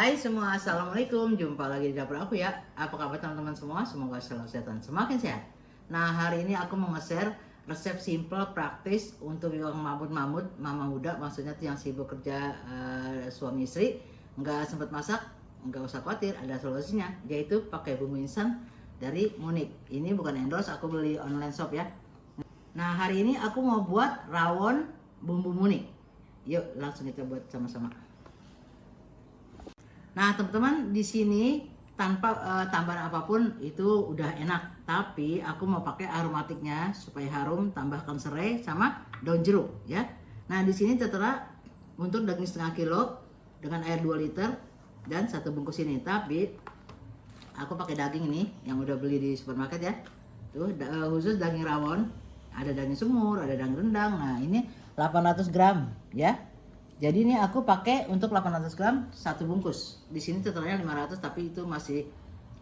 Hai semua, assalamualaikum. Jumpa lagi di dapur aku ya. Apa kabar teman-teman semua? Semoga selalu sehat dan semakin sehat. Nah, hari ini aku mau nge-share resep simple, praktis untuk yang mamut-mamut, mama muda, maksudnya tuh yang sibuk kerja suami istri, nggak sempat masak, nggak usah khawatir, ada solusinya, yaitu pakai bumbu instan dari Munich. Ini bukan endorse, aku beli online shop ya. Nah, hari ini aku mau buat rawon bumbu Munich. Yuk, langsung kita buat sama-sama. Nah, teman-teman, di sini tanpa tambahan apapun itu udah enak. Tapi aku mau pakai aromatiknya supaya harum, tambahkan serai sama daun jeruk ya. Nah, di sini tertera untuk daging setengah kilo dengan air 2 liter dan satu bungkus ini. Tapi aku pakai daging ini yang udah beli di supermarket ya. Tuh khusus daging rawon. Ada daging semur, ada daging rendang. Nah, ini 800 gram ya. Jadi ini aku pakai untuk 800 gram satu bungkus. Di sini totalnya 500 tapi itu masih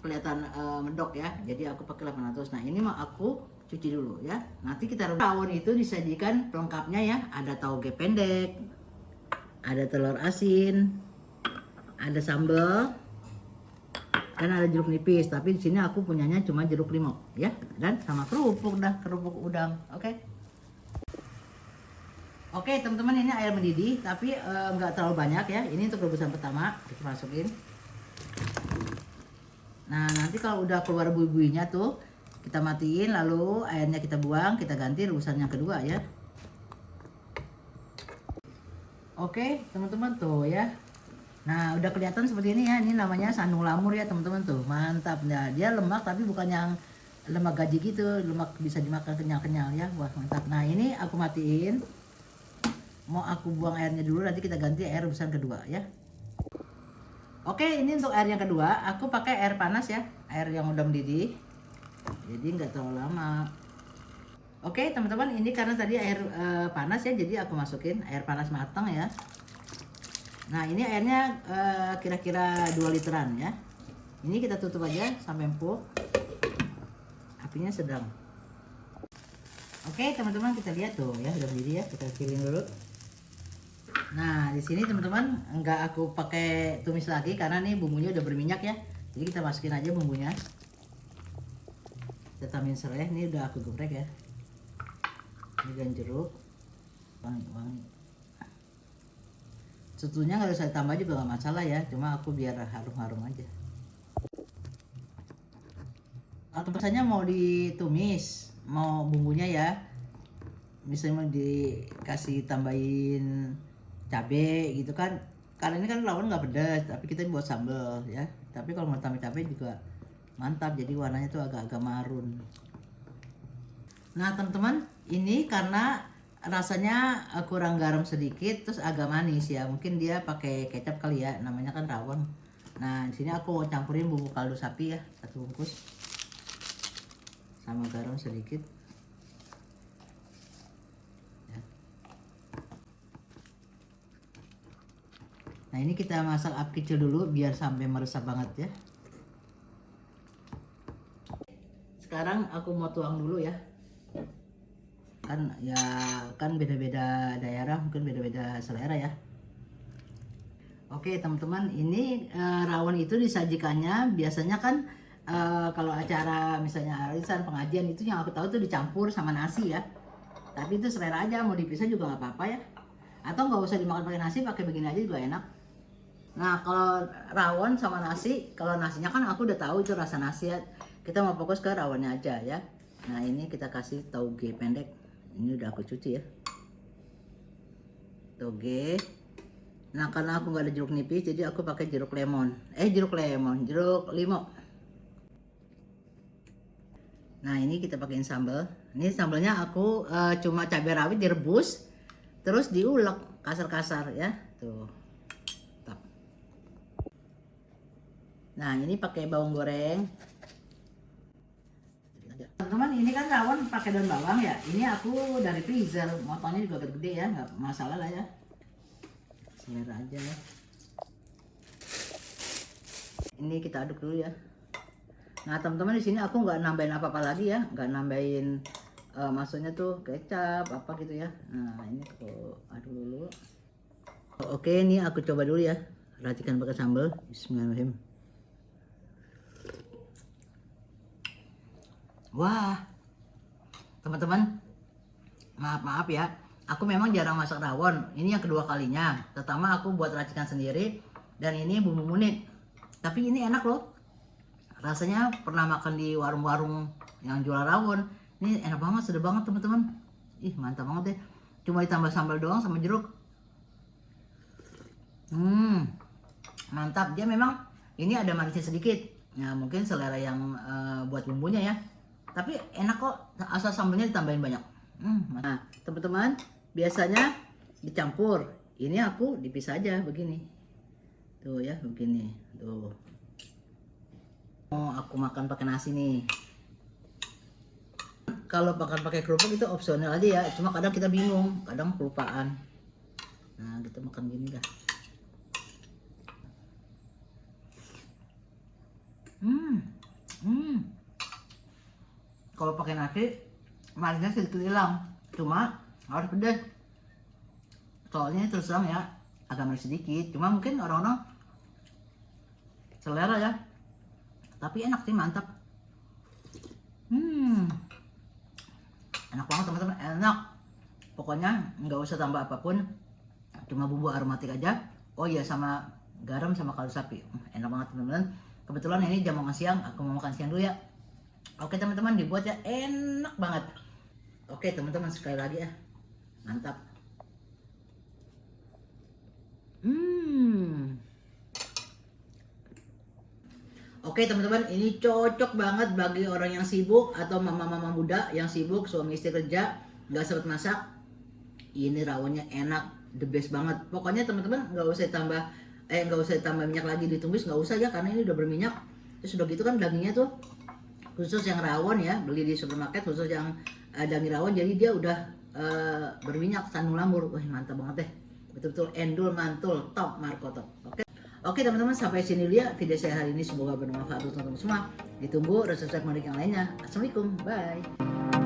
kelihatan mendok ya. Jadi aku pakai 800. Nah, ini mau aku cuci dulu ya. Nanti kita rawon itu disajikan pelengkapnya ya. Ada tauge pendek, ada telur asin, ada sambal, dan ada jeruk nipis. Tapi di sini aku punyanya cuma jeruk limau ya. Dan sama kerupuk udang. Oke. Oke teman-teman, ini air mendidih tapi nggak terlalu banyak ya. Ini untuk rebusan pertama kita masukin. Nah, nanti kalau udah keluar bui-buinya tuh kita matiin, lalu airnya kita buang, kita ganti rebusan yang kedua ya. Oke teman-teman tuh ya. Nah, udah kelihatan seperti ini ya. Ini namanya sandung lamur ya teman-teman tuh. Mantap. Nah, dia lemak tapi bukan yang lemak gaji gitu, lemak bisa dimakan kenyal-kenyal ya. Wah, mantap. Nah, ini aku matiin. Mau aku buang airnya dulu, nanti kita ganti air rebusan kedua ya. Oke, ini untuk air yang kedua aku pakai air panas ya, air yang udah mendidih, jadi nggak terlalu lama. Oke teman-teman, ini karena tadi air panas ya, jadi aku masukin air panas matang ya. Nah, ini airnya kira-kira 2 literan ya. Ini kita tutup aja sampai empuk, apinya sedang. Oke teman-teman, kita lihat tuh ya, udah mendidih ya, kita piling dulu. Nah, di sini teman-teman nggak aku pakai tumis lagi karena nih bumbunya udah berminyak ya. Jadi kita masukin aja bumbunya. Kita tambahin serai, ini udah aku geprek ya. Ini dan jeruk, wangi-wangi. Sebetulnya nggak usah ditambah juga nggak masalah ya, cuma aku biar harum-harum aja. Atau misalnya mau ditumis, mau bumbunya ya, misalnya mau dikasih tambahin cabe gitu kan, karena ini kan rawon nggak pedas tapi kita buat sambal ya. Tapi kalau mau tambah cabe juga mantap, jadi warnanya tuh agak-agak marun. Nah teman-teman, ini karena rasanya kurang garam sedikit terus agak manis ya, mungkin dia pakai kecap kali ya, namanya kan rawon. Nah, di sini aku mau campurin bumbu kaldu sapi ya, satu bungkus sama garam sedikit. Nah, ini kita masak api kecil dulu biar sampai meresap banget ya. Sekarang aku mau tuang dulu ya. Kan beda-beda daerah, mungkin beda-beda selera ya. Oke teman-teman, ini rawon itu disajikannya biasanya kan kalau acara misalnya arisan, pengajian, itu yang aku tahu tuh dicampur sama nasi ya. Tapi itu selera aja, mau dipisah juga nggak apa-apa ya. Atau nggak usah dimakan pakai nasi, pakai begini aja juga enak. Nah, kalau rawon sama nasi, kalau nasinya kan aku udah tahu itu rasa nasi ya. Kita mau fokus ke rawonnya aja ya. Nah, ini kita kasih tauge pendek. Ini udah aku cuci ya. Tauge. Nah, karena aku nggak ada jeruk nipis, jadi aku pakai jeruk limau. Nah, ini kita pakein sambal. Ini sambalnya aku cuma cabai rawit direbus, terus diulek kasar-kasar ya. Tuh. Nah, ini pakai bawang goreng. Teman-teman, ini kan rawon pakai daun bawang ya. Ini aku dari freezer, motongnya juga gede ya, nggak masalah lah ya. Selera aja ya. Ini kita aduk dulu ya. Nah, teman-teman, di sini aku nggak nambahin apa-apa lagi ya, nggak nambahin maksudnya tuh kecap apa gitu ya. Nah, ini aku aduk dulu. Oke, ini aku coba dulu ya. racikan pakai sambal. Bismillahirrahmanirrahim. Wah, teman-teman, maaf ya, aku memang jarang masak rawon. Ini yang kedua kalinya. Pertama aku buat racikan sendiri, dan ini bumbu munit. Tapi ini enak loh. Rasanya pernah makan di warung-warung yang jual rawon. Ini enak banget, sedap banget teman-teman. Ih, mantap banget deh. Cuma ditambah sambal doang sama jeruk. Mantap. Dia memang ini ada manisnya sedikit. Nah, mungkin selera yang buat bumbunya ya. Tapi enak kok, asal sambalnya ditambahin banyak. Nah, teman-teman, biasanya dicampur. Ini aku dipisah aja begini. Tuh ya, begini. Tuh. Oh, aku makan pakai nasi nih. Kalau makan pakai kerupuk itu opsional aja ya. Cuma kadang kita bingung, kadang kelupaan. Nah, kita makan gini dah. Kalau pakai nasi, manisnya sedikit hilang. Cuma harus pedas. Soalnya terus terang ya, agak manis sedikit. Cuma mungkin orang-orang selera ya. Tapi enak sih, mantap. Enak banget teman-teman, enak. Pokoknya nggak usah tambah apapun, cuma bumbu aromatik aja. Oh iya, sama garam sama kaldu sapi. Enak banget teman-teman. Kebetulan ini jam makan siang, aku mau makan siang dulu ya. Oke teman-teman, dibuat ya, enak banget. Oke teman-teman, sekali lagi ya, mantap. Oke teman-teman, ini cocok banget bagi orang yang sibuk atau mama-mama muda yang sibuk, suami istri kerja, nggak sempat masak. Ini rawonnya enak, the best banget. Pokoknya teman-teman nggak usah tambah minyak lagi, ditumis nggak usah ya, karena ini udah berminyak. Terus udah gitu kan dagingnya tuh khusus yang rawon ya, beli di supermarket khusus yang daging rawon, jadi dia udah berminyak sandung lamur. Wah, mantap banget deh, betul-betul endul mantul, top Marco top. Oke teman-teman, sampai sini dulu ya video saya hari ini, semoga bermanfaat untuk teman-teman semua. Ditunggu resep-resep menarik yang lainnya. Assalamualaikum, bye.